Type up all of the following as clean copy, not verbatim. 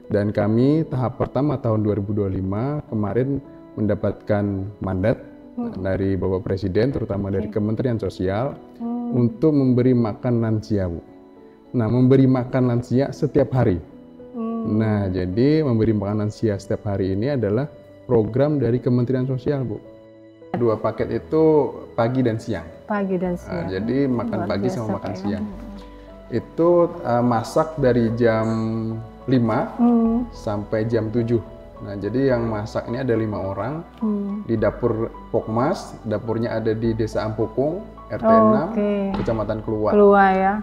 Dan kami tahap pertama tahun 2025 kemarin mendapatkan mandat dari Bapak Presiden, terutama dari Kementerian Sosial, untuk memberi makan lansia, Bu. Nah, memberi makan lansia setiap hari. Nah, jadi memberi makan lansia setiap hari ini adalah program dari Kementerian Sosial, Bu. 2 paket itu pagi dan siang. Pagi dan siang. Jadi makan pagi sama makan siang. Itu masak dari jam 5 sampai jam 7. Nah, jadi yang masak ini ada 5 orang di dapur Pokmas. Dapurnya ada di Desa Ampukung, RT 6, Kecamatan Kluwak. Kluwak ya.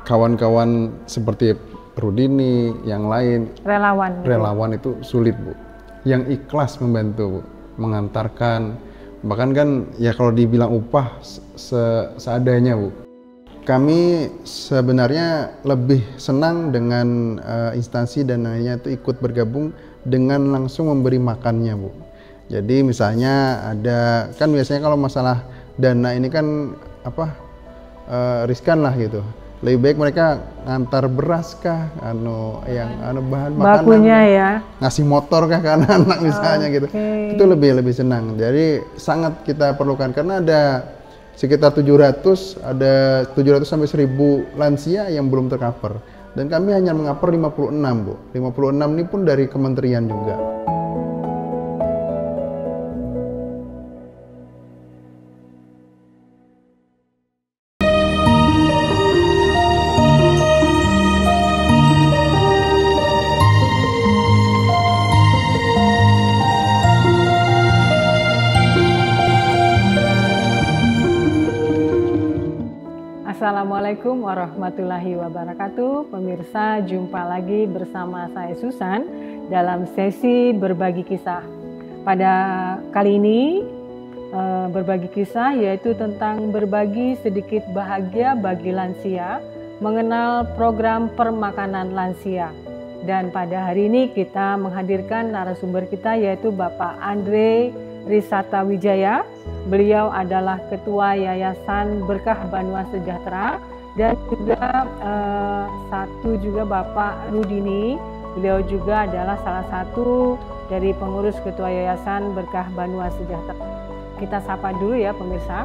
Kawan-kawan seperti Rudini, yang lain, relawan itu sulit, Bu. Yang ikhlas membantu, Bu, mengantarkan, bahkan kan ya kalau dibilang upah seadanya, Bu. Kami sebenarnya lebih senang dengan instansi dan lainnya itu ikut bergabung dengan langsung memberi makannya, Bu. Jadi misalnya ada, kan biasanya kalau masalah dana ini kan riskan lah gitu. Lebih baik mereka ngantar beras kah, bahan makanan, bakunya ya, ngasih motor kah ke anak-anak misalnya gitu. Itu lebih senang. Jadi sangat kita perlukan karena ada sekitar 700 sampai 1000 lansia yang belum tercover. Dan kami hanya mengcover 56, Bu. 56 ini pun dari kementerian juga. Assalamualaikum warahmatullahi wabarakatuh. Pemirsa, jumpa lagi bersama saya Susan dalam sesi berbagi kisah. Pada kali ini berbagi kisah yaitu tentang berbagi sedikit bahagia bagi lansia, mengenal program permakanan lansia. Dan pada hari ini kita menghadirkan narasumber kita yaitu Bapak Andre Risata Wijaya. Beliau adalah Ketua Yayasan Berkah Banua Sejahtera dan juga satu juga Bapak Rudini. Beliau juga adalah salah satu dari pengurus Ketua Yayasan Berkah Banua Sejahtera. Kita sapa dulu ya pemirsa.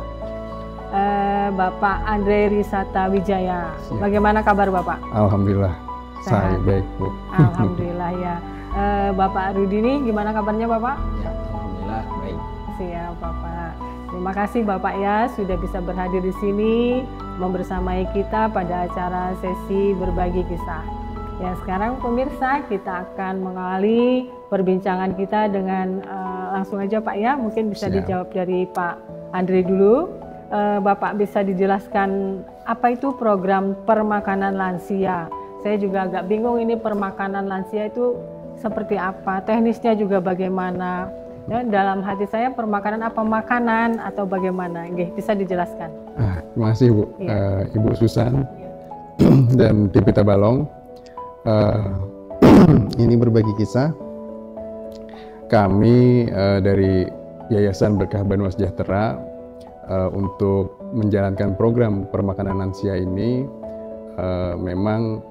Bapak Andre Risata Wijaya. Siap. Bagaimana kabar Bapak? Alhamdulillah. Saya baik, Bu. Alhamdulillah ya. Bapak Rudini, gimana kabarnya Bapak? Ya, alhamdulillah baik. Siap Bapak. Terima kasih Bapak ya sudah bisa berhadir di sini membersamai kita pada acara sesi berbagi kisah. Ya, sekarang pemirsa kita akan mengawali perbincangan kita dengan langsung aja Pak ya. Mungkin bisa dijawab dari Pak Andre dulu. Bapak bisa dijelaskan apa itu program permakanan lansia? Saya juga agak bingung ini permakanan lansia itu seperti apa, teknisnya juga bagaimana. Ya, dalam hati saya permakanan apa makanan atau bagaimana? Bisa dijelaskan. Terima kasih Bu, Ibu Susan dan Tim Pita Balong. Ini berbagi kisah. Kami dari Yayasan Berkah Banua Sejahtera untuk menjalankan program permakanan lansia ini memang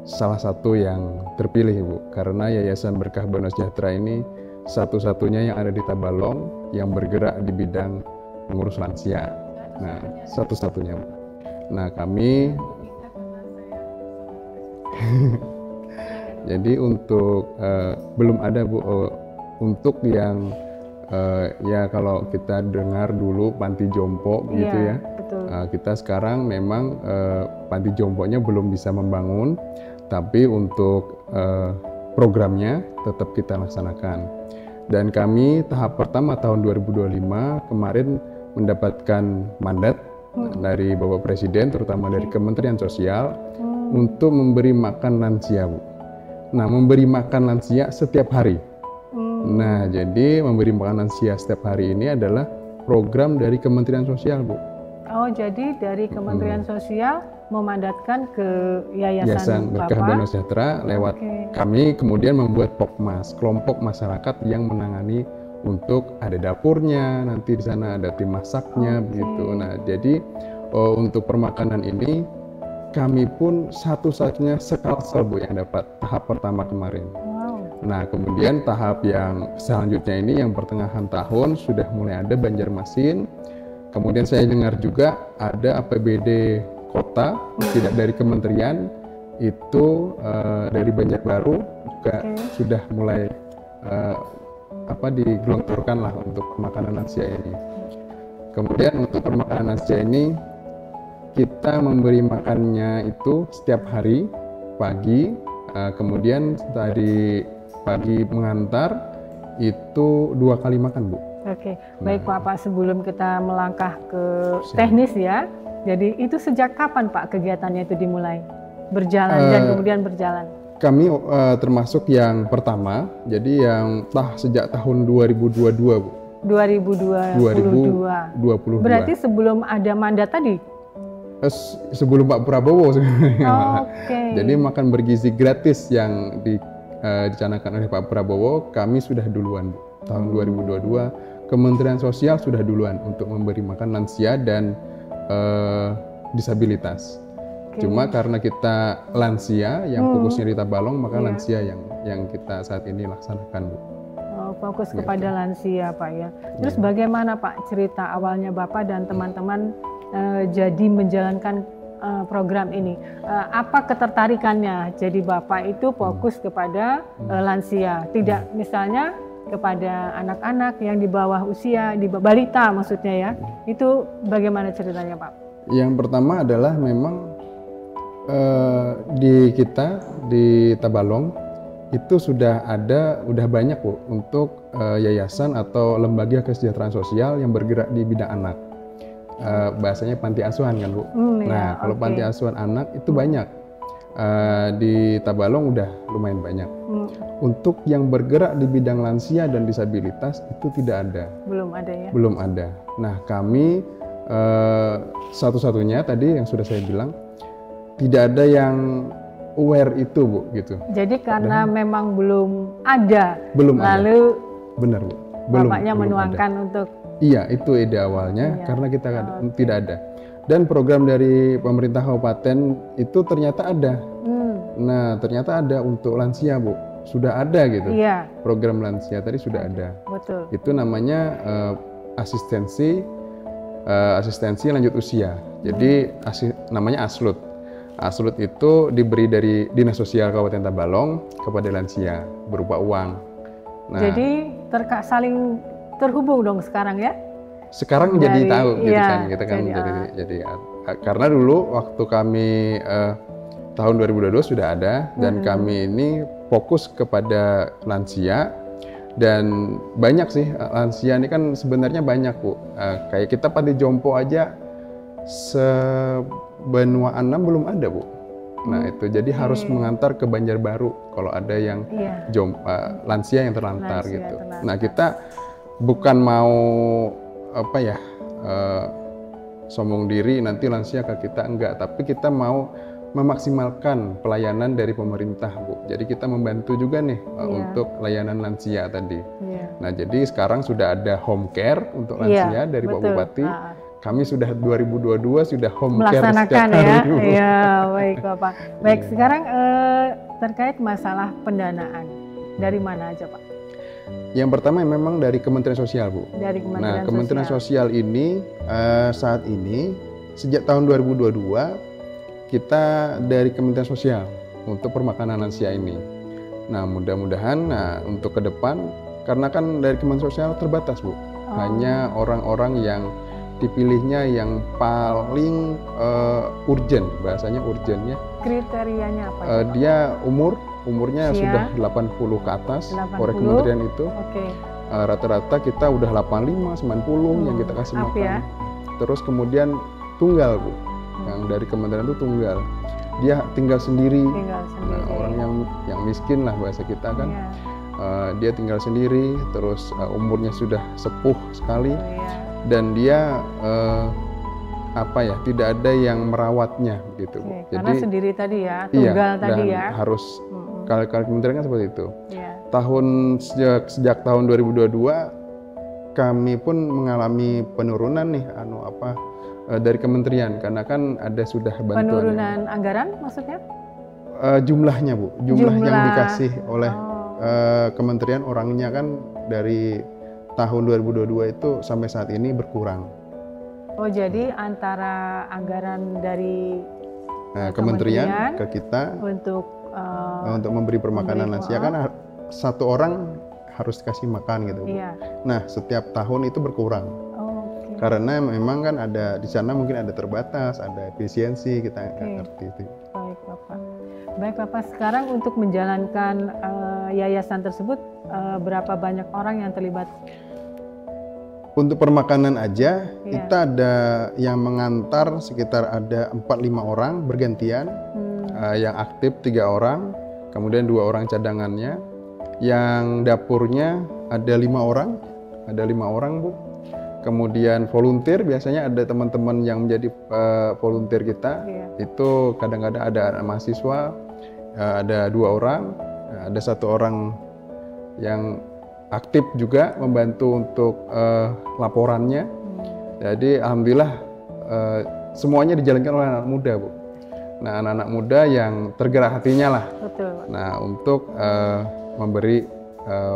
salah satu yang terpilih, Bu, karena Yayasan Berkah Banua Sejahtera ini satu-satunya yang ada di Tabalong yang bergerak di bidang mengurus lansia. Nah, satu-satunya. Nah, kami jadi untuk belum ada, Bu, untuk yang ya kalau kita dengar dulu panti jompo gitu ya. Betul. Kita sekarang memang panti jompoknya belum bisa membangun, tapi untuk programnya tetap kita laksanakan. Dan kami tahap pertama tahun 2025 kemarin mendapatkan mandat dari Bapak Presiden, terutama dari Kementerian Sosial, untuk memberi makan lansia, Bu. Nah, memberi makan lansia setiap hari. Nah, jadi memberi makan lansia setiap hari ini adalah program dari Kementerian Sosial, Bu. Oh, jadi dari Kementerian Sosial memandatkan ke Yayasan Berkah Banua Sejahtera lewat kami kemudian membuat Pokmas, kelompok masyarakat yang menangani untuk ada dapurnya, nanti di sana ada tim masaknya begitu. Nah, jadi untuk permakanan ini kami pun satu-satunya Sekalsel Bu yang dapat tahap pertama kemarin. Wow. Nah, kemudian tahap yang selanjutnya ini yang pertengahan tahun sudah mulai ada Banjarmasin. Kemudian saya dengar juga ada APBD kota, tidak dari kementerian, itu dari Banjarbaru juga sudah mulai digelontorkan lah untuk permakanan lansia ini. Kemudian untuk permakanan lansia ini kita memberi makannya itu setiap hari pagi, kemudian dari pagi mengantar itu 2 kali makan Bu. Oke, baik Pak. Sebelum kita melangkah ke teknis ya, jadi itu sejak kapan Pak kegiatannya itu dimulai berjalan dan kemudian berjalan? Kami termasuk yang pertama, jadi yang sejak tahun 2022 Bu. 2022. Berarti sebelum ada mandat tadi? Sebelum Pak Prabowo sebenarnya. Oke. Jadi makan bergizi gratis yang dicanangkan oleh Pak Prabowo, kami sudah duluan Bu. Tahun 2022 Kementerian Sosial sudah duluan untuk memberi makan lansia dan disabilitas. Cuma karena kita lansia yang fokusnya di Tabalong, maka lansia yang kita saat ini laksanakan Bu. Fokus kepada lansia Pak ya. Terus bagaimana Pak cerita awalnya Bapak dan teman-teman jadi menjalankan program ini? Apa ketertarikannya? Jadi Bapak itu fokus kepada lansia, tidak misalnya kepada anak-anak yang di bawah usia, di balita maksudnya ya. Itu bagaimana ceritanya Pak? Yang pertama adalah memang di Tabalong itu sudah banyak Bu untuk yayasan atau lembaga kesejahteraan sosial yang bergerak di bidang anak. Bahasanya panti asuhan kan Bu. Nah, kalau panti asuhan anak itu banyak. Di Tabalong udah lumayan banyak. Untuk yang bergerak di bidang lansia dan disabilitas itu tidak ada. Belum ada ya? Belum ada. Nah, kami satu-satunya tadi yang sudah saya bilang, tidak ada yang aware itu Bu, gitu. Jadi karena memang belum ada. Lalu benar Bu. Bapaknya menuangkan untuk. Iya, itu ide awalnya karena kita tidak ada. Dan program dari pemerintah kabupaten itu ternyata ada. Nah, ternyata ada untuk lansia Bu. Sudah ada gitu. Iya. Program lansia tadi sudah ada. Betul. Itu namanya asistensi lanjut usia. Jadi namanya ASLUT. ASLUT itu diberi dari Dinas Sosial Kabupaten Tabalong kepada lansia berupa uang. Nah, jadi saling terhubung dong sekarang ya? Sekarang jadi tahu gitu kan, kita kan jadi karena dulu waktu kami tahun 2022 sudah ada dan kami ini fokus kepada lansia dan banyak sih lansia ini kan sebenarnya banyak Bu. Kayak kita Panti Jompo aja sebenua 6 belum ada Bu. Nah itu jadi harus mengantar ke Banjarbaru kalau ada yang lansia yang terlantar gitu. Nah kita bukan mau sombong diri nanti lansia ke kita, enggak, tapi kita mau memaksimalkan pelayanan dari pemerintah Bu. Jadi kita membantu juga nih untuk layanan lansia tadi. Nah jadi sekarang sudah ada home care untuk lansia dari Pak Bupati. Kami sudah 2022 sudah home care melaksanakan ya. Iya, baik Bapak. Baik, sekarang terkait masalah pendanaan. Dari mana aja Pak? Yang pertama memang dari Kementerian Sosial Bu. Dari Kementerian Kementerian Sosial ini saat ini sejak tahun 2022 kita dari Kementerian Sosial untuk permakanan lansia ini. Nah mudah-mudahan untuk ke depan karena kan dari Kementerian Sosial terbatas Bu. Hanya orang-orang yang dipilihnya yang paling urgent, bahasanya urgentnya. Kriterianya apa? Dia umurnya sudah 80 ke atas, oleh kementerian itu. Rata-rata kita udah 85, 90 yang kita kasih makan. Ya? Terus kemudian tunggal Bu, yang dari kementerian itu tunggal. Dia tinggal sendiri. Nah, orang yang miskin lah bahasa kita kan. Dia tinggal sendiri, terus umurnya sudah sepuh sekali. Dan dia tidak ada yang merawatnya gitu. Karena sendiri tadi ya, tunggal tadi ya. Harus kalau kementerian kan seperti itu. Sejak tahun 2022 kami pun mengalami penurunan nih dari kementerian, karena kan ada sudah bantuan. Penurunan anggaran maksudnya? Jumlahnya Bu, jumlah yang Jumlah. dikasih oleh kementerian orangnya kan dari tahun 2022 itu sampai saat ini berkurang. Oh, jadi antara anggaran dari Kementerian ke kita untuk memberi permakanan memberi, lansia kan satu orang harus dikasih makan gitu. Bu. iya. Nah, setiap tahun itu berkurang. Oh, oke. Karena memang kan ada di sana mungkin ada terbatas, ada efisiensi, kita nggak Oke. ngerti itu. Baik Bapak. Baik Bapak, sekarang untuk menjalankan yayasan tersebut berapa banyak orang yang terlibat? Untuk permakanan aja, Iya. kita ada yang mengantar sekitar ada 4-5 orang bergantian, yang aktif 3 orang, kemudian 2 orang cadangannya, yang dapurnya ada 5 orang Bu. Kemudian volunteer, biasanya ada teman-teman yang menjadi volunteer kita, Iya. itu kadang-kadang ada anak mahasiswa, ada 2 orang, ada 1 orang yang aktif juga membantu untuk laporannya. Jadi alhamdulillah semuanya dijalankan oleh anak muda Bu. Nah, anak-anak muda yang tergerak hatinya lah. Betul Pak. Nah, untuk memberi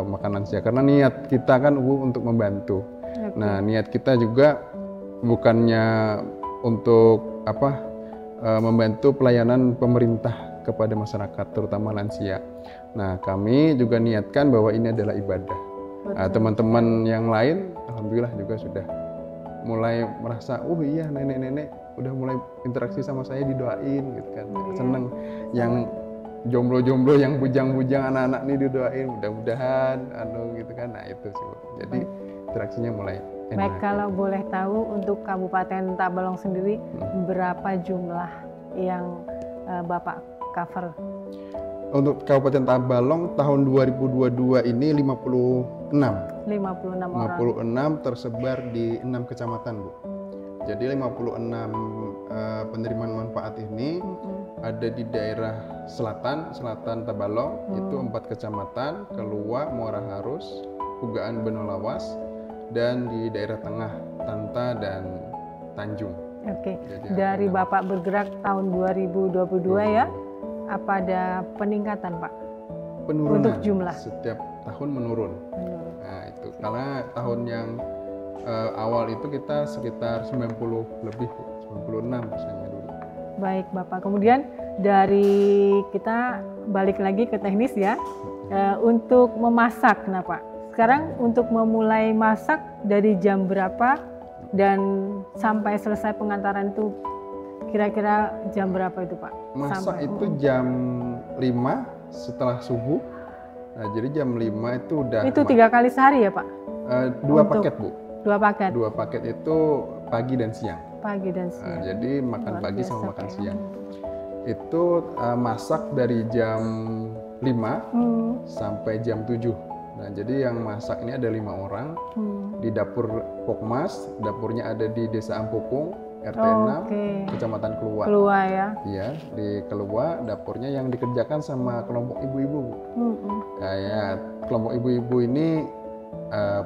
makanan lansia, karena niat kita kan Bu untuk membantu. Oke. Nah, niat kita juga bukannya untuk membantu pelayanan pemerintah kepada masyarakat, terutama lansia. Nah, kami juga niatkan bahwa ini adalah ibadah. Nah, teman-teman yang lain, alhamdulillah juga sudah mulai merasa, oh iya nenek-nenek udah mulai interaksi sama saya, didoain gitu kan. Seneng. Yang jomblo-jomblo, yang bujang-bujang anak-anak ini didoain, mudah-mudahan gitu kan. Nah, itu sih Bu. Jadi interaksinya mulai enak. Baik, kalau boleh tahu untuk Kabupaten Tabalong sendiri berapa jumlah yang Bapak cover? Untuk Kabupaten Tabalong tahun 2022 ini 56 orang. tersebar di 6 kecamatan Bu. Jadi 56 penerimaan manfaat ini ada di daerah selatan Tabalong, itu 4 kecamatan, Kelua, Muara Harus, Pugaan Benolawas, dan di daerah tengah Tanta dan Tanjung. Oke. Jadi Dari Bapak bergerak tahun 2022 ya, apa ada peningkatan Pak? Penurunan Untuk jumlah? setiap tahun menurun. Nah, itu karena tahun yang awal itu kita sekitar 90 lebih, 96 misalnya dulu. Baik Bapak, kemudian dari kita balik lagi ke teknis ya, untuk memasak, nah Pak, sekarang untuk memulai masak dari jam berapa dan sampai selesai pengantaran itu kira-kira jam berapa itu Pak? Masak itu jam 5 setelah subuh. Nah, jadi jam 5 itu udah Itu 3 kali sehari ya Pak? 2 paket Bu. 2 paket? 2 paket itu pagi dan siang. Pagi dan siang. Jadi makan Luar pagi biasa, sama makan Pak. siang. Itu masak dari jam 5 sampai jam 7. Nah, jadi yang masak ini ada 5 orang di dapur Pokmas. Dapurnya ada di Desa Ampokong, RT 6, Kecamatan Kelua. Kelua ya? Iya, di Kelua dapurnya yang dikerjakan sama kelompok ibu-ibu. Kayak kelompok ibu-ibu ini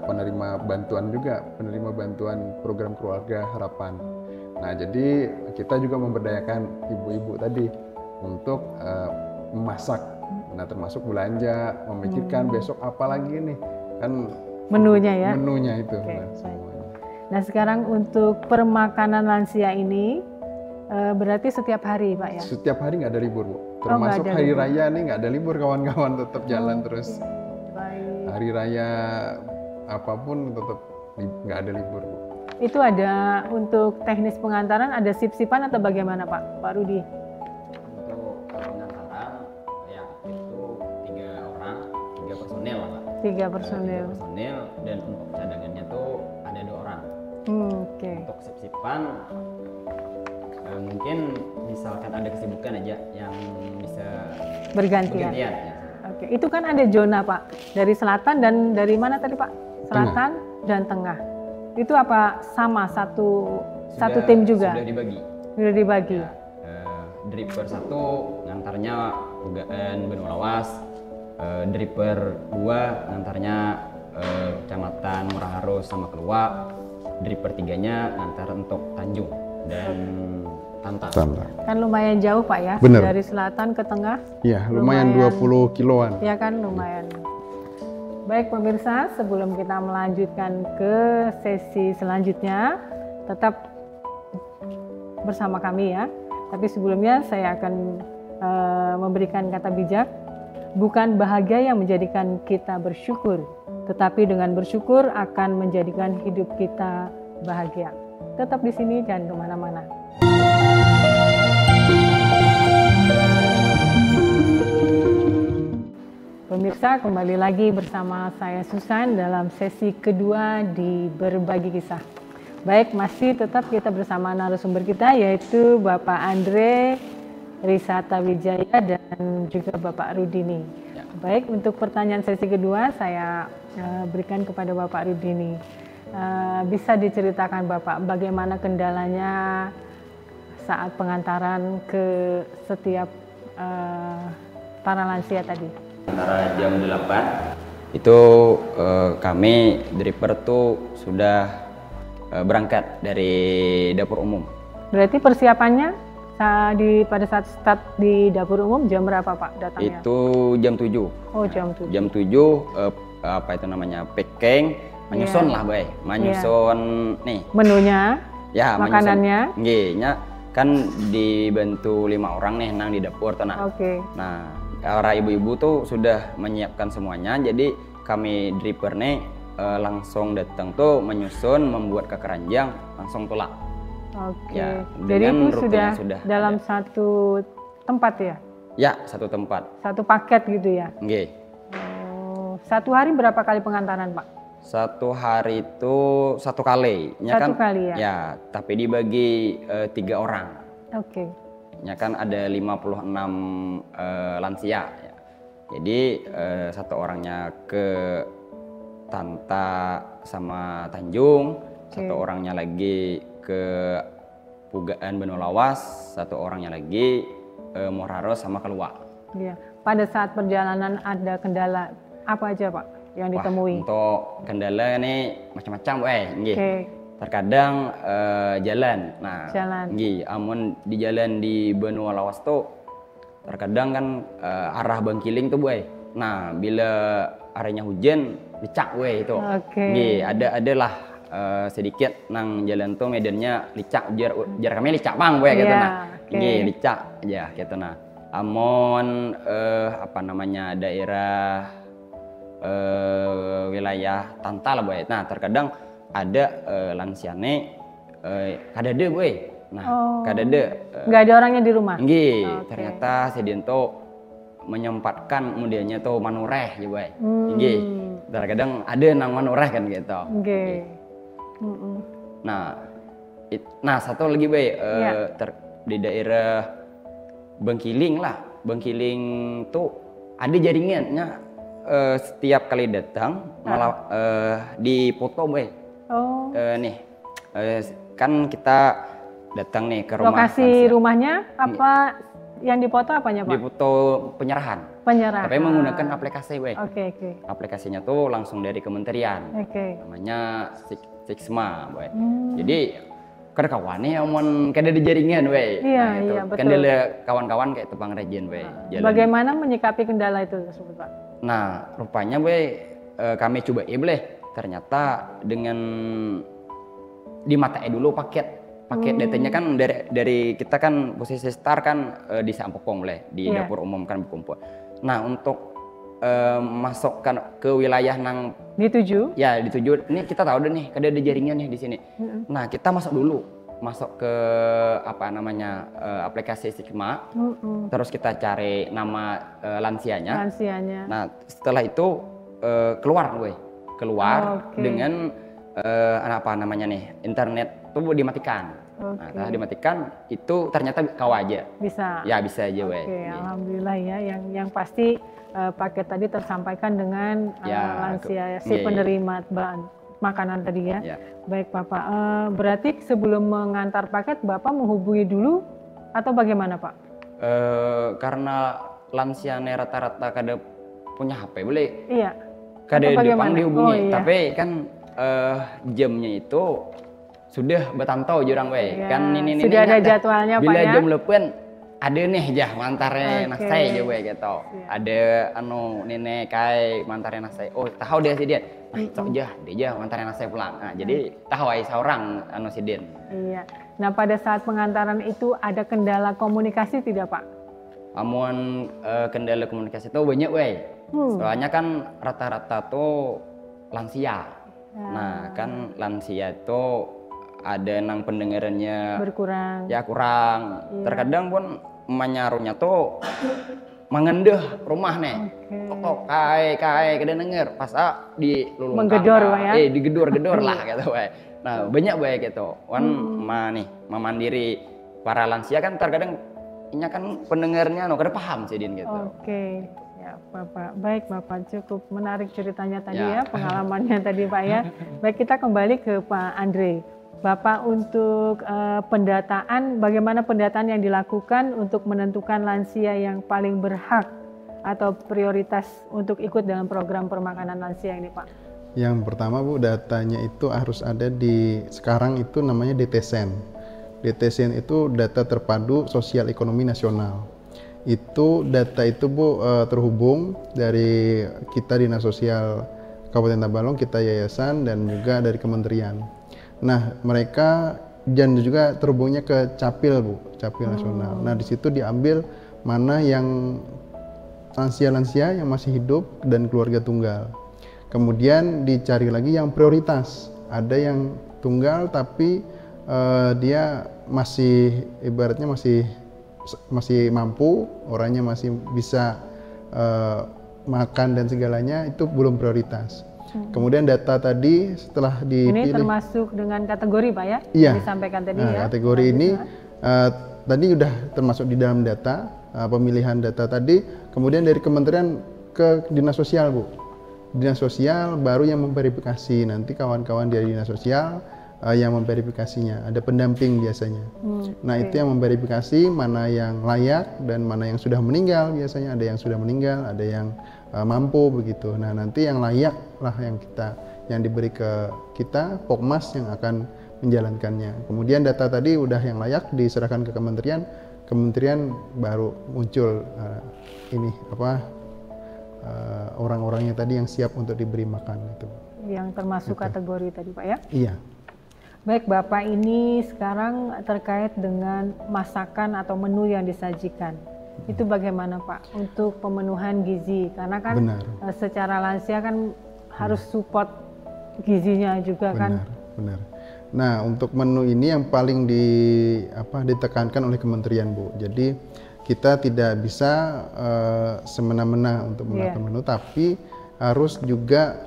penerima bantuan juga, penerima bantuan program keluarga harapan. Nah, jadi kita juga memberdayakan ibu-ibu tadi untuk memasak. Nah, termasuk belanja, memikirkan besok apa lagi nih, kan menunya ya? Menunya itu. Semuanya. Nah, sekarang untuk permakanan lansia ini berarti setiap hari Pak ya? Setiap hari nggak ada libur Bu. Termasuk hari raya nih nggak ada libur, kawan-kawan tetap jalan terus. Baik. Hari raya apapun tetap nggak ada libur Bu. Itu ada untuk teknis pengantaran, ada sip-sipan atau bagaimana Pak Rudi? Untuk pengantaran yang itu 3 orang, 3 personel lah Pak. 3 personil. 3 personel, dan untuk cadangannya tuh ada 2 orang. Oke. Untuk sip-sipan mungkin misalkan ada kesibukan aja yang bisa Bergantian. ya. Oke, itu kan ada zona Pak, dari selatan dan dari mana tadi Pak? Selatan dan tengah. Itu apa sama satu tim juga? Sudah dibagi. Sudah dibagi. Ya, dripper 1 ngantarnya Pugaan Benolawas, dripper 2 ngantarnya Kecamatan Muara Harus sama Kelua, dripper 3-nya ngantar untuk Tanjung. dan Tantar. Tantar. Kan lumayan jauh Pak ya, Bener. dari selatan ke tengah. Ya, lumayan 20 kiloan. Ya kan, lumayan. Baik pemirsa, sebelum kita melanjutkan ke sesi selanjutnya, tetap bersama kami ya. Tapi sebelumnya saya akan memberikan kata bijak. Bukan bahagia yang menjadikan kita bersyukur, tetapi dengan bersyukur akan menjadikan hidup kita bahagia. Tetap di sini, jangan kemana-mana. Pemirsa, kembali lagi bersama saya Susan dalam sesi kedua di Berbagi Kisah. Baik, masih tetap kita bersama narasumber kita yaitu Bapak Andre Risata Wijaya dan juga Bapak Rudini. Ya. Baik, untuk pertanyaan sesi kedua saya berikan kepada Bapak Rudini. Bisa diceritakan Bapak bagaimana kendalanya saat pengantaran ke setiap para lansia tadi? Antara jam 8 itu kami driver tuh sudah berangkat dari dapur umum. Berarti persiapannya pada saat start di dapur umum jam berapa Pak datangnya? Itu jam 7. Oh, jam 7. Jam 7 apa itu namanya? Packing, menyusun lah, Bay. Menyusun nih. Menunya, Ya, makanannya. Nggih, nya kan dibantu 5 orang nih nang di dapur tenang. Oke. Nah, para ibu-ibu tuh sudah menyiapkan semuanya. Jadi kami driver nih langsung datang tuh menyusun, membuat ke keranjang, langsung tolak. Oke. Ya, Jadi dengan itu rutenya sudah sudah dalam ada. satu tempat ya? Ya, satu tempat. Satu paket gitu ya? Nggih. Oh, satu hari berapa kali pengantaran Pak? Satu hari itu satu kali. Satu kali ya? Ya, tapi dibagi 3 orang. Oke. Ya kan ada 56 lansia. Ya. Jadi satu orangnya ke Tanta sama Tanjung, satu orangnya lagi ke Pugaan Benulawas, satu orangnya lagi Moraro sama Keluak. Iya. Pada saat perjalanan ada kendala apa aja Pak yang ditemui? Untuk kendala ini macam-macam, nggih. Oke. Terkadang jalan. Nah, Jalan. nggih, amun di jalan di Benua Lawas tuh terkadang kan arah Bangkiling tuh, Nah, bila arahnya hujan, licak itu. Oke. Nggih, adalah sedikit nang jalan tuh medannya licak, jar kami licak bang, gitu Iya, nah. oke. Nggih, licak aja gitu nah. Amun apa namanya daerah wilayah Tantal, Nah, terkadang ada lansiane kadade, Nah, kadade Nggak ada orangnya di rumah? nggih, Oke. ternyata sedien tuh menyempatkan kemudiannya tuh manureh ya, Hmm. Nggih. Terkadang ada nang manureh kan gitu. Oke. Mm-mm. Nah, satu lagi, Iya. di daerah Bangkiling lah. Bangkiling tuh ada jaringannya setiap kali datang malah dipoto, Oh. nih kan kita datang nih ke rumah Lokasi lansia. rumahnya apa yang dipoto apanya Pak? Dipoto penyerahan. Penyerahan. Tapi menggunakan aplikasi, Oke. Aplikasinya tuh langsung dari kementerian. Oke. Namanya Siksma, Hmm. Jadi kada kawan nih omon kada di jaringan, Iya, itu iya, kan betul. dele kawan-kawan kayak tepang rejen, jalan. Bagaimana menyikapi kendala itu tersebut Pak? Nah, rupanya kami coba ternyata dengan dimatai dulu paket datanya kan dari kita kan posisi start kan di Sampokong di Iya. dapur umum kan berkumpul. Nah, untuk masukkan ke wilayah nang Dituju? ya dituju, ini kita tahu deh nih kada ada jaringan nih di sini. Nah, kita masuk ke apa namanya aplikasi Sigma, terus kita cari nama lansianya. Lansianya. Nah, setelah itu keluar Oke. dengan apa namanya nih, internet tuh dimatikan. Nah, Oke. setelah dimatikan itu ternyata kau aja. Bisa. Ya bisa aja, Oke, alhamdulillah ya. Yang pasti paket tadi tersampaikan dengan Ya, lansia si iya. penerima bahan makanan tadi ya. Ya. Baik Bapak. Berarti sebelum mengantar paket Bapak menghubungi dulu atau bagaimana Pak? Karena lansia rata-rata kada punya HP, boleh Iya. kada Atau bagaimana? dihubungi. Oh, iya. Tapi kan jamnya itu sudah betantau jurang we. Ya, Kan ini sudah ada jadwalnya Pak bila ya. jam lepen ada nih jah mantarnya nasai aja we gitu. Ya. Ada nenek kai mantarnya nasai. Oh, tahu dia si dia. Nah, cok dia jah mantarnya nasai pulang. Nah, jadi tahu ai seorang si Din. Iya. Nah, pada saat pengantaran itu ada kendala komunikasi tidak, Pak? Amun kendala komunikasi itu banyak we. Soalnya kan rata-rata tuh lansia. Nah, kan lansia itu ada nang pendengarannya Berkurang. ya kurang. Terkadang pun menyarunya tuh mengendeh rumah nih. Kok kai kada denger pas di lulung menggedor ya. digedor-gedor lah gitu we. Nah, banyak bae gitu. Wan mandiri para lansia kan terkadang ini kan pendengarnya kada paham sih Din gitu. Oke. Ya, Bapak. Baik, Bapak, cukup menarik ceritanya tadi ya, pengalamannya tadi Pak ya. Baik, kita kembali ke Pak Andre. Bapak, untuk pendataan, bagaimana pendataan yang dilakukan untuk menentukan lansia yang paling berhak atau prioritas untuk ikut dalam program permakanan lansia ini, Pak? Yang pertama Bu, datanya itu harus ada sekarang itu namanya DTSEN. DTSEN itu data terpadu sosial ekonomi nasional. Itu data itu Bu terhubung dari kita Dinas Sosial Kabupaten Tabalong, kita yayasan dan juga dari kementerian. Nah, mereka dan juga terhubungnya ke Capil Bu, Capil nasional. Nah, di situ diambil mana yang lansia-lansia yang masih hidup dan keluarga tunggal. Kemudian dicari lagi yang prioritas. Ada yang tunggal tapi dia masih ibaratnya masih mampu, orangnya masih bisa makan dan segalanya, itu belum prioritas. Kemudian data tadi setelah dipilih. Ini termasuk dengan kategori Pak ya? Iya. Yang disampaikan tadi ya. Kategori ini tadi udah termasuk di dalam data pemilihan data tadi. Kemudian dari kementerian ke dinas sosial Bu. Dinas sosial baru yang memverifikasi, nanti kawan-kawan dari dinas sosial yang memverifikasinya. Ada pendamping biasanya. Nah itu yang memverifikasi mana yang layak dan mana yang sudah meninggal. Biasanya ada yang sudah meninggal, ada yang mampu begitu. Nah nanti yang layak lah yang diberi ke kita, Pokmas yang akan menjalankannya. Kemudian data tadi udah yang layak diserahkan ke kementerian, kementerian baru muncul orang-orangnya tadi yang siap untuk diberi makan itu. Yang termasuk kategori tadi Pak ya? Iya. Baik Bapak, ini sekarang terkait dengan masakan atau menu yang disajikan. Itu bagaimana Pak untuk pemenuhan gizi? Karena kan secara lansia kan harus support gizinya juga kan. Benar. Nah untuk menu ini yang paling ditekankan oleh kementerian Bu. Jadi kita tidak bisa semena-mena untuk melakukan menu, tapi harus juga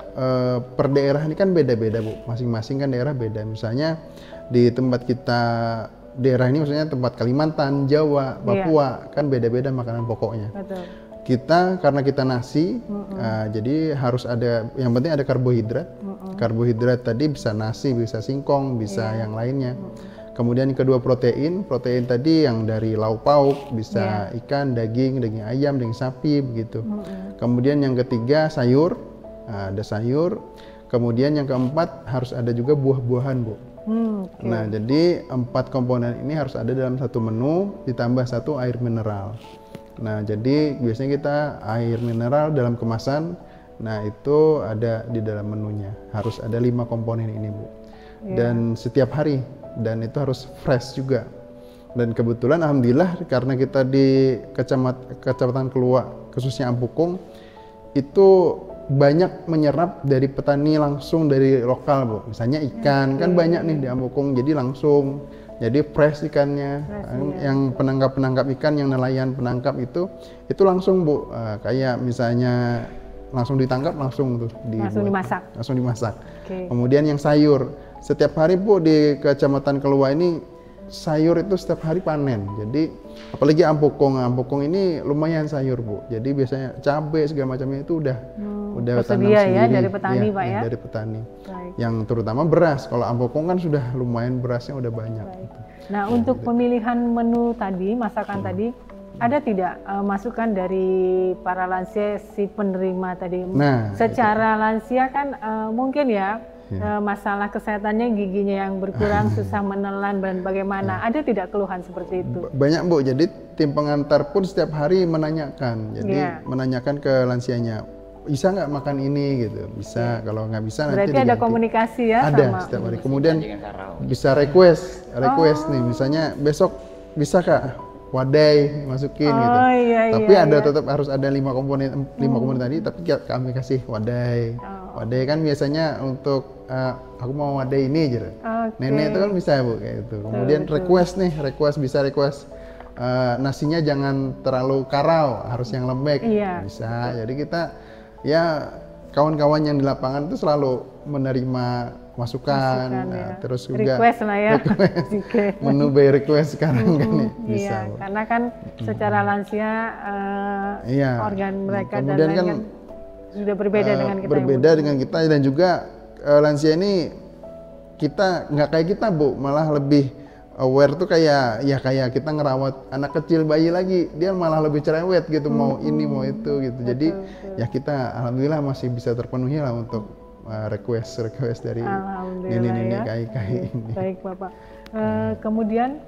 per daerah ini kan beda-beda Bu. Masing-masing kan daerah beda. Misalnya di tempat kita daerah ini maksudnya tempat Kalimantan, Jawa, Papua kan beda-beda makanan pokoknya. Betul. Kita karena kita nasi, jadi harus ada, yang penting ada karbohidrat. Karbohidrat tadi bisa nasi, bisa singkong, bisa yang lainnya. Kemudian yang kedua protein tadi yang dari lauk pauk, bisa ikan, daging ayam, daging sapi begitu. Kemudian yang ketiga sayur, ada sayur. Kemudian yang keempat harus ada juga buah-buahan Bu. Nah jadi 4 komponen ini harus ada dalam satu menu, ditambah 1 air mineral. Nah jadi biasanya kita air mineral dalam kemasan, nah itu ada di dalam menunya. Harus ada 5 komponen ini Bu. Dan setiap hari, dan itu harus fresh juga. Dan kebetulan alhamdulillah karena kita di Kecamatan Keluak, khususnya Ampukung, itu banyak menyerap dari petani langsung dari lokal Bu. Misalnya ikan kan banyak nih di Ampukung, jadi langsung, jadi fresh ikannya. Yang penangkap ikan, yang nelayan penangkap itu langsung Bu. Kayak misalnya langsung ditangkap, langsung langsung dimasak. Kemudian yang sayur, setiap hari Bu di Kecamatan Keluak ini sayur itu setiap hari panen. Jadi apalagi Ampukung ini lumayan sayur Bu. Jadi biasanya cabai segala macamnya itu udah tanam sendiri dari petani Pak ya. Dari petani. Yang terutama beras. Kalau Ampukung kan sudah lumayan, berasnya udah banyak. Gitu. Nah untuk pemilihan menu tadi, masakan tadi, ada tidak masukan dari para lansia si penerima tadi? Secara lansia kan mungkin ya masalah kesehatannya, giginya yang berkurang, susah menelan dan bagaimana? Ada tidak keluhan seperti itu? Banyak Bu, jadi tim pengantar pun setiap hari menanyakan, jadi menanyakan ke lansianya, bisa nggak makan ini gitu, bisa, kalau nggak bisa nanti berarti ada komunikasi ya? Ada sama setiap hari, kemudian bisa request nih, misalnya besok bisa Kak wadai masukin gitu, tapi ada tetap harus ada 5 komponen tadi, tapi kami kasih wadai. Wadai kan biasanya untuk aku mau wadai ini gitu. Nenek itu kan bisa Bu kayak gitu. Kemudian request bisa request nasinya jangan terlalu karau, harus yang lembek, bisa. Jadi kita ya kawan-kawan yang di lapangan itu selalu menerima masukan terus juga request lah ya. Menu by request sekarang kan nih bisa. Iya, karena kan secara lansia organ mereka dan lain kan sudah berbeda dengan kita. Berbeda dengan kita, dan juga lansia ini kita nggak kayak kita Bu, malah lebih aware tuh kayak kita ngerawat anak kecil, bayi lagi, dia malah lebih cerewet gitu, mau ini mau itu gitu. Jadi ya kita alhamdulillah masih bisa terpenuhi lah untuk request dari nenek-nenek kai ini. Baik Bapak. Kemudian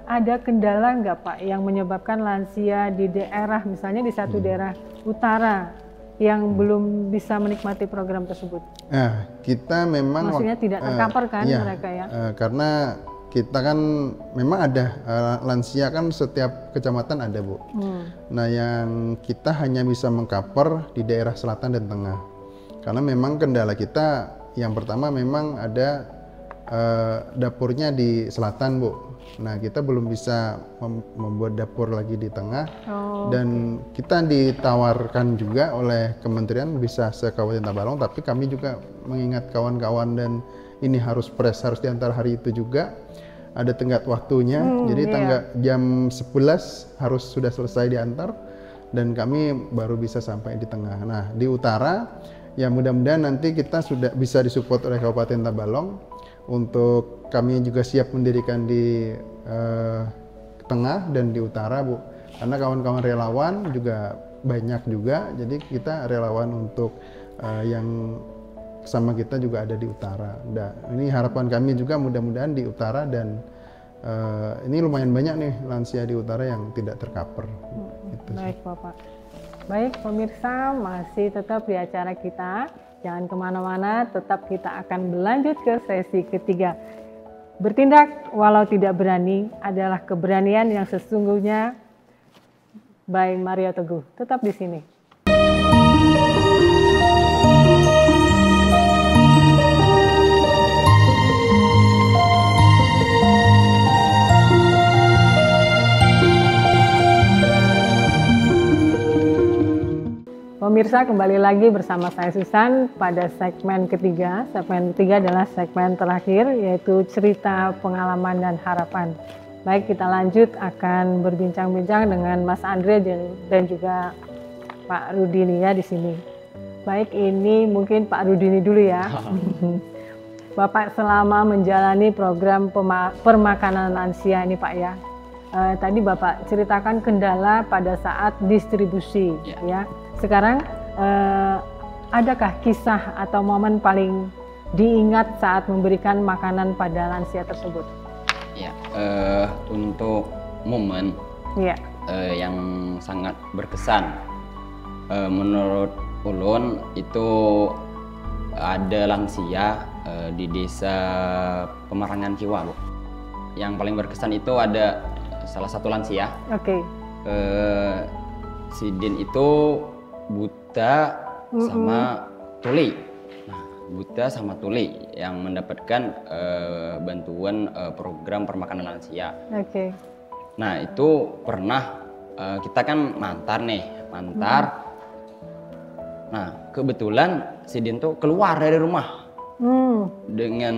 ada kendala nggak Pak yang menyebabkan lansia di daerah, misalnya di satu daerah utara yang belum bisa menikmati program tersebut? Nah, kita memang maksudnya tidak tercover kan mereka ya? Karena kita kan memang ada lansia kan setiap kecamatan ada Bu. Nah yang kita hanya bisa mengcover di daerah selatan dan tengah. Karena memang kendala kita yang pertama memang ada dapurnya di selatan Bu. Nah kita belum bisa membuat dapur lagi di tengah, dan kita ditawarkan juga oleh kementerian bisa se-Kabupaten Tabalong, tapi kami juga mengingat kawan-kawan dan ini harus diantar hari itu juga. Ada tenggat waktunya, jadi jam 11 harus sudah selesai diantar, dan kami baru bisa sampai di tengah. Nah di utara ya mudah-mudahan nanti kita sudah bisa disupport oleh Kabupaten Tabalong untuk kami juga siap mendirikan di tengah dan di utara Bu, karena kawan-kawan relawan juga banyak juga, jadi kita relawan untuk yang sama kita juga ada di utara. Ini harapan kami juga mudah-mudahan di utara, dan ini lumayan banyak nih lansia di utara yang tidak tercover. Gitu. Baik Bapak. Baik pemirsa, masih tetap di acara kita, jangan kemana-mana, tetap kita akan berlanjut ke sesi ketiga. Bertindak walau tidak berani adalah keberanian yang sesungguhnya, by Mario Teguh. Tetap di sini. Pemirsa, kembali lagi bersama saya Susan pada segmen ketiga. Segmen ketiga adalah segmen terakhir, yaitu cerita, pengalaman, dan harapan. Baik, kita lanjut akan berbincang-bincang dengan Mas Andre dan juga Pak Rudini ya di sini. Baik, ini mungkin Pak Rudini dulu ya. Bapak selama menjalani program permakanan lansia ini Pak ya. Tadi Bapak ceritakan kendala pada saat distribusi ya. Sekarang adakah kisah atau momen paling diingat saat memberikan makanan pada lansia tersebut? Ya, untuk momen yang sangat berkesan, menurut Ulun itu ada lansia di desa Pemarangan Kiwa, Bu. Yang paling berkesan itu ada salah satu lansia. Si Din itu buta sama tuli. Nah, buta sama tuli yang mendapatkan bantuan program permakanan lansia. Nah, itu pernah kita kan mantar. Nah, kebetulan si Din tuh keluar dari rumah. Dengan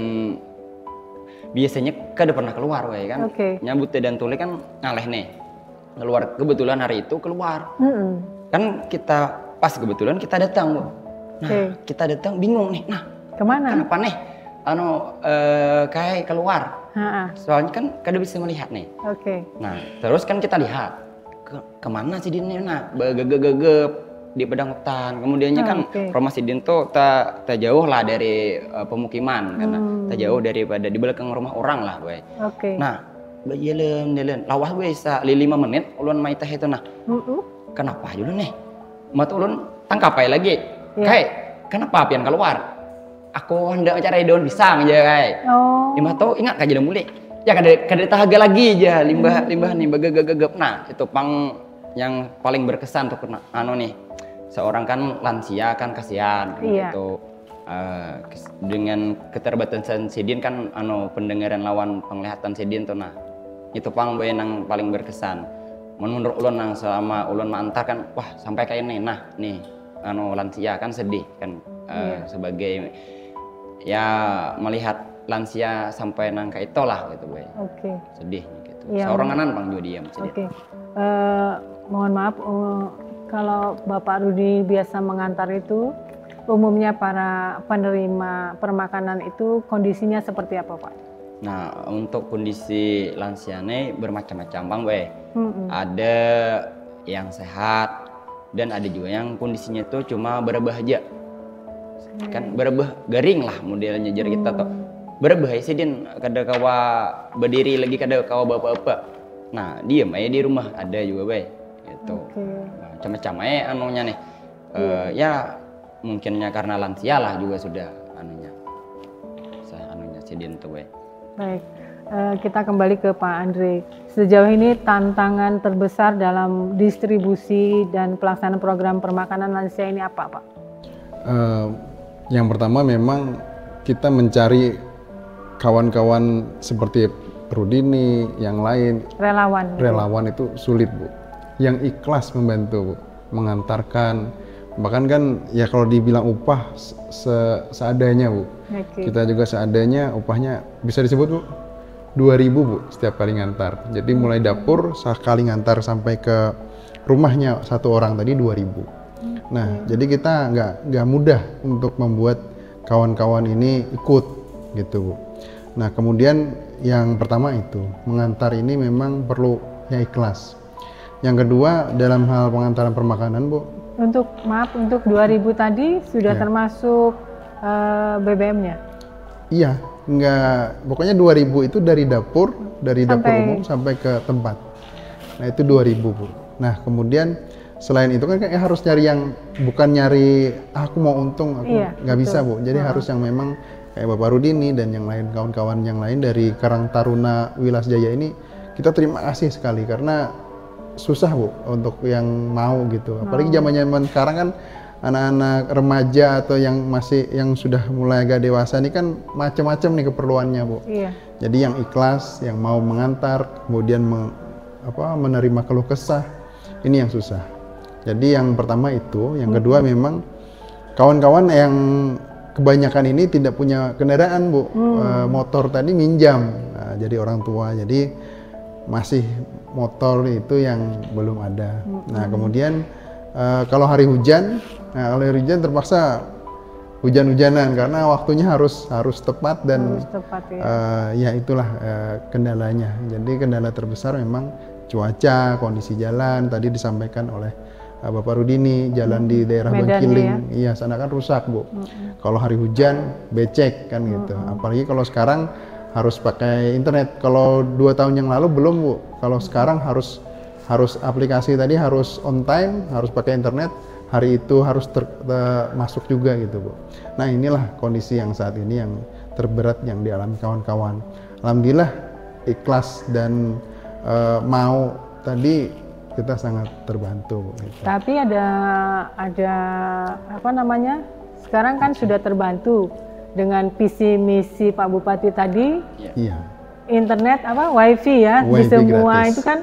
biasanya kada pernah keluar kan. Buta dan tuli kan ngaleh nih. Keluar, kebetulan hari itu keluar. Kan kita pas kebetulan kita datang Bu. Nah kita datang bingung nih. Nah kemana? Kenapa nih? Kayak keluar. Soalnya kan kada bisa melihat nih. Nah terus kan kita lihat kemana sih Din? Nah gegep. di padang hutan. Kemudiannya kan rumah Sidin tuh tak jauh lah dari pemukiman karena tak jauh daripada di belakang rumah orang lah, boy. Nah, jalan lawas gue bisa 5 menit ulun mai teh itu nah. Kenapa dulu nih? Mat ulun tangkap aja lagi. Kayak kenapa pian keluar? Aku hendak cari daun pisang aja kayak. Lima tahu ingat kayak jadi mulai. Ya kada tahaga lagi aja limbah nih bagagagagap. Nah, itu pang yang paling berkesan tuh kena nih. Seorang kan lansia kan kasihan gitu. Dengan keterbatasan Sidin kan pendengaran lawan penglihatan Sidin tuh nah. Itu pang yang paling berkesan. Menurut ulun nang selama ulun mantar kan wah sampai kayak ini. Nah, nih lansia kan sedih kan sebagai ya melihat lansia sampai nang kayak itulah gitu, boy. Sedih gitu. Seorang anan Bang Jody yang sedih. Mohon maaf kalau Bapak Rudi biasa mengantar itu umumnya para penerima permakanan itu kondisinya seperti apa, Pak? Nah, untuk kondisi lansia ini bermacam-macam, Bang, boy. Ada yang sehat dan ada juga yang kondisinya itu cuma berebah aja. Kan berebah garing lah modelnya jar kita tuh. Berebah sih Din kada kawa berdiri lagi kada kawa bapak-bapak. Nah, diam aja di rumah ada juga, boy. Gitu. Macam-macam aja anunya nih. Ya mungkinnya karena lansia lah juga sudah anunya. Sidin tuh, boy. Baik. Kita kembali ke Pak Andre. Sejauh ini tantangan terbesar dalam distribusi dan pelaksanaan program permakanan lansia ini apa, Pak? Yang pertama memang kita mencari kawan-kawan seperti Rudini, yang lain. Relawan itu sulit, Bu. Yang ikhlas membantu, Bu. Mengantarkan. Bahkan kan ya kalau dibilang upah seadanya, Bu. Kita juga seadanya upahnya bisa disebut, Bu, 2.000, Bu, setiap kali ngantar. Jadi mulai dapur sekali ngantar sampai ke rumahnya satu orang tadi 2.000. Nah, jadi kita nggak mudah untuk membuat kawan-kawan ini ikut gitu, Bu. Nah, kemudian yang pertama itu mengantar ini memang perlu yang ikhlas. Yang kedua dalam hal pengantaran permakanan, Bu. Untuk 2.000 tadi sudah termasuk BBM-nya? Iya, pokoknya 2.000 itu dari dapur umum sampai ke tempat. Nah, itu 2.000, Bu. Nah, kemudian selain itu kan harus nyari yang bukan nyari aku mau untung, aku nggak bisa, Bu. Jadi harus yang memang kayak Bapak Rudini dan yang lain kawan-kawan yang lain dari Karang Taruna Wilas Jaya ini kita terima kasih sekali karena susah, Bu, untuk yang mau gitu. Apalagi zaman-zaman sekarang kan anak-anak remaja atau yang sudah mulai agak dewasa ini kan macam-macam nih keperluannya, Bu. Jadi yang ikhlas, yang mau mengantar, kemudian menerima keluh kesah, ini yang susah. Jadi yang pertama itu, yang kedua memang kawan-kawan yang kebanyakan ini tidak punya kendaraan, Bu. Motor tadi minjam, jadi orang tua, jadi masih motor itu yang belum ada. Nah, kemudian kalau hari hujan, terpaksa hujan-hujanan karena waktunya harus tepat dan ya itulah kendalanya. Jadi kendala terbesar memang cuaca, kondisi jalan. Tadi disampaikan oleh Bapak Rudini, jalan di daerah Bangkiling, iya sana kan rusak, Bu. Kalau hari hujan becek kan gitu. Apalagi kalau sekarang harus pakai internet. Kalau 2 tahun yang lalu belum, Bu. Kalau sekarang harus aplikasi tadi harus on time, harus pakai internet. Hari itu harus masuk juga gitu, Bu. Nah, inilah kondisi yang saat ini yang terberat yang dialami kawan-kawan. Alhamdulillah ikhlas dan mau tadi kita sangat terbantu, Bu. Gitu. Tapi ada apa namanya? Sekarang kan sudah terbantu dengan visi misi Pak Bupati tadi. Iya. Internet wifi ya di semua gratis. Itu kan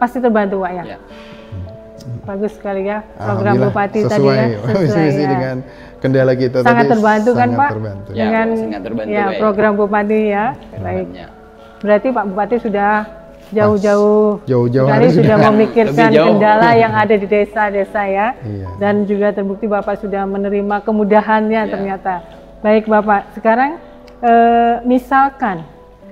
pasti terbantu, Pak, ya. Bagus sekali ya program Bupati tadi ya. Sesuai ya. Dengan kendala kita sangat tadi. Terbantu kan, Pak? Terbantu. Dengan sangat terbantu, ya program Bupati ya. Baik. Berarti Pak Bupati sudah jauh-jauh dari sudah memikirkan kendala yang ada di desa-desa ya. Dan juga terbukti Bapak sudah menerima kemudahannya ternyata. Baik Bapak, sekarang misalkan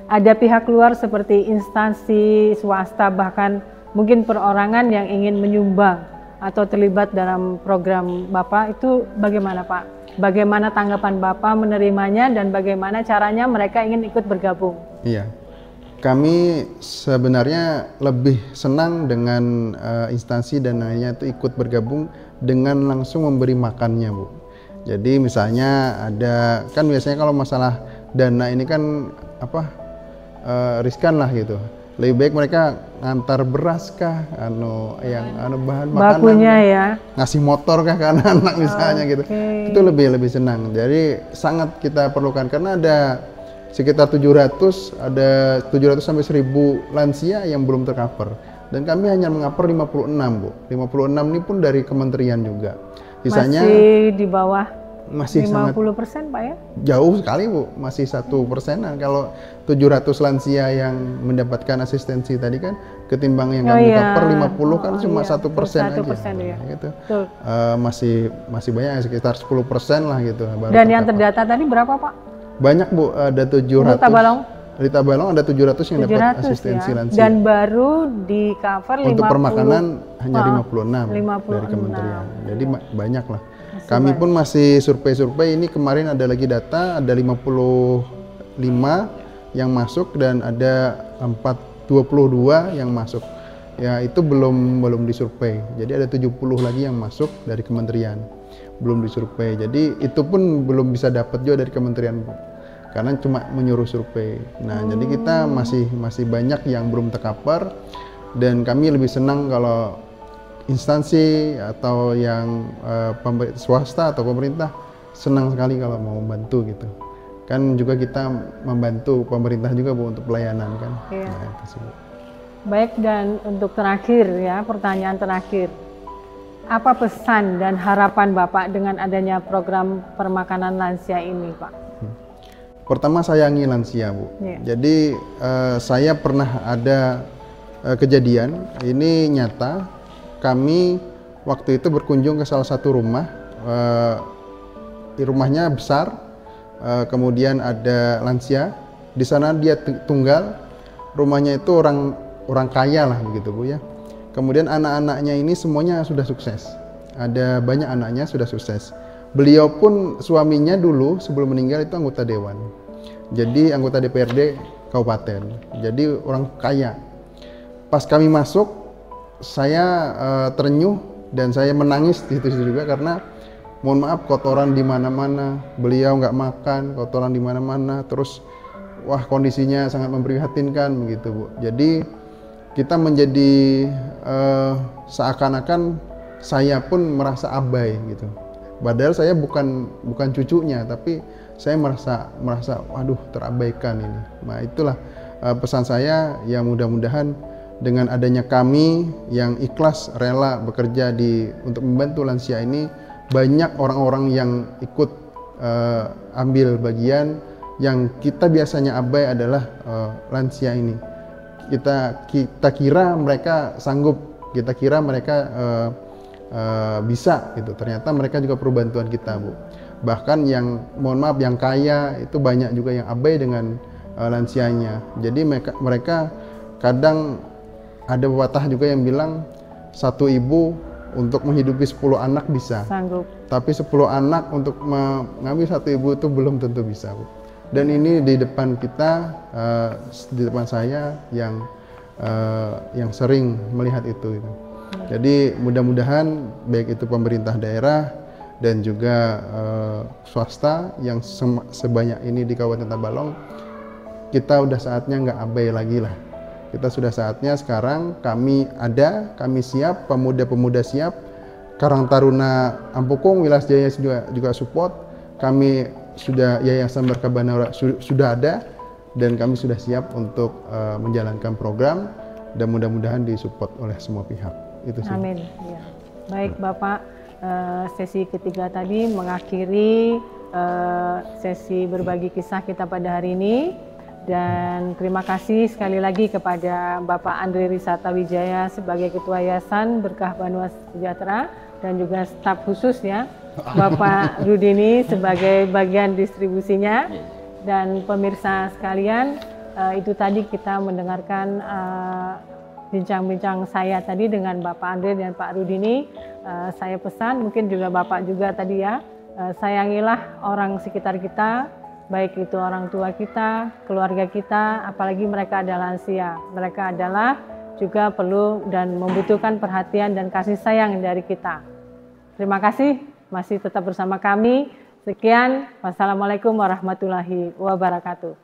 ada pihak luar seperti instansi swasta bahkan mungkin perorangan yang ingin menyumbang atau terlibat dalam program Bapak itu bagaimana Pak? Bagaimana tanggapan Bapak menerimanya dan bagaimana caranya mereka ingin ikut bergabung? Iya, kami sebenarnya lebih senang dengan instansi dan lainnya itu ikut bergabung dengan langsung memberi makannya, Bu. Jadi misalnya ada, kan biasanya kalau masalah dana ini kan riskan lah gitu. Lebih baik mereka ngantar beras kah, bahan makanan, bakunya ya, ngasih motor kah ke anak-anak misalnya gitu. Itu lebih senang. Jadi sangat kita perlukan karena ada sekitar 700 sampai 1000 lansia yang belum tercover. Dan kami hanya mengcover 56, Bu. 56 ini pun dari kementerian juga. Sisanya masih di bawah masih 50% Pak ya? Jauh sekali, Bu, masih 1%. Kalau 700 lansia yang mendapatkan asistensi tadi kan, ketimbang yang kami cover 50 kan cuma 1% aja. 1% ya. Gitu. Masih banyak, sekitar 10% lah gitu. Dan yang terdata tadi berapa Pak? Banyak, Bu, ada 700. Di Tabalong ada 700 yang dapat asistensi ya? lansia. Dan baru di cover 50. Untuk permakanan hanya 56 dari kementerian. Jadi banyak lah. Kami pun masih survei ini kemarin ada lagi data, ada 55 yang masuk dan ada 22 yang masuk. Ya itu belum disurvei. Jadi ada 70 lagi yang masuk dari kementerian. Belum disurvei. Jadi itu pun belum bisa dapat juga dari kementerian, karena cuma menyuruh survei. Nah, jadi kita masih banyak yang belum tercover dan kami lebih senang kalau instansi atau yang swasta atau pemerintah senang sekali kalau mau membantu gitu. Kan juga kita membantu pemerintah juga, Bu, untuk pelayanan kan. Iya. Nah, itu sih, Bu. Baik, dan untuk terakhir ya, pertanyaan terakhir. Apa pesan dan harapan Bapak dengan adanya program permakanan lansia ini, Pak? Pertama, sayangi lansia, Bu. Iya. Jadi saya pernah ada kejadian, ini nyata. Kami waktu itu berkunjung ke salah satu rumah, rumahnya besar, kemudian ada lansia. Di sana dia tunggal, rumahnya itu orang kaya lah begitu, Bu ya. Kemudian anak-anaknya ini semuanya sudah sukses. Ada banyak anaknya sudah sukses. Beliau pun suaminya dulu sebelum meninggal itu anggota dewan. Jadi anggota DPRD kabupaten. Jadi orang kaya. Pas kami masuk, saya terenyuh dan saya menangis di situ juga karena mohon maaf kotoran di mana-mana, beliau nggak makan, kotoran di mana-mana, terus wah kondisinya sangat memprihatinkan begitu, Bu. Jadi kita menjadi seakan-akan saya pun merasa abai gitu. Padahal saya bukan cucunya, tapi saya merasa waduh terabaikan ini. Nah, itulah pesan saya, ya mudah-mudahan dengan adanya kami yang ikhlas rela bekerja untuk membantu lansia ini, banyak orang-orang yang ikut ambil bagian. Yang kita biasanya abai adalah lansia ini. Kita kira mereka sanggup, kita kira mereka bisa gitu. Ternyata mereka juga perlu bantuan kita, Bu. Bahkan yang mohon maaf yang kaya itu banyak juga yang abai dengan lansianya. Jadi mereka kadang ada pepatah juga yang bilang satu ibu untuk menghidupi 10 anak bisa. Sanggup. Tapi 10 anak untuk mengambil satu ibu itu belum tentu bisa, Bu. Dan ini di depan kita, di depan saya yang sering melihat itu. Jadi mudah-mudahan baik itu pemerintah daerah dan juga swasta yang sebanyak ini di Kabupaten Tabalong, kita udah saatnya nggak abai lagi lah. Kita sudah saatnya sekarang kami siap, pemuda-pemuda siap, Karang Taruna Ampukung, Wilayah Jaya juga support, kami sudah Yayasan Berkabana sudah ada, dan kami sudah siap untuk menjalankan program dan mudah-mudahan disupport oleh semua pihak. Itu sih. Amin. Ya. Baik Bapak, sesi ketiga tadi mengakhiri sesi berbagi kisah kita pada hari ini. Dan terima kasih sekali lagi kepada Bapak Andri Risata Wijaya sebagai Ketua Yayasan Berkah Banua Sejahtera dan juga staf khusus ya, Bapak Rudini sebagai bagian distribusinya. Dan pemirsa sekalian, itu tadi kita mendengarkan bincang-bincang saya tadi dengan Bapak Andre dan Pak Rudini, saya pesan, mungkin juga Bapak juga tadi ya, sayangilah orang sekitar kita, baik itu orang tua kita, keluarga kita, apalagi mereka adalah lansia. Mereka adalah juga perlu dan membutuhkan perhatian dan kasih sayang dari kita. Terima kasih, masih tetap bersama kami. Sekian, wassalamualaikum warahmatullahi wabarakatuh.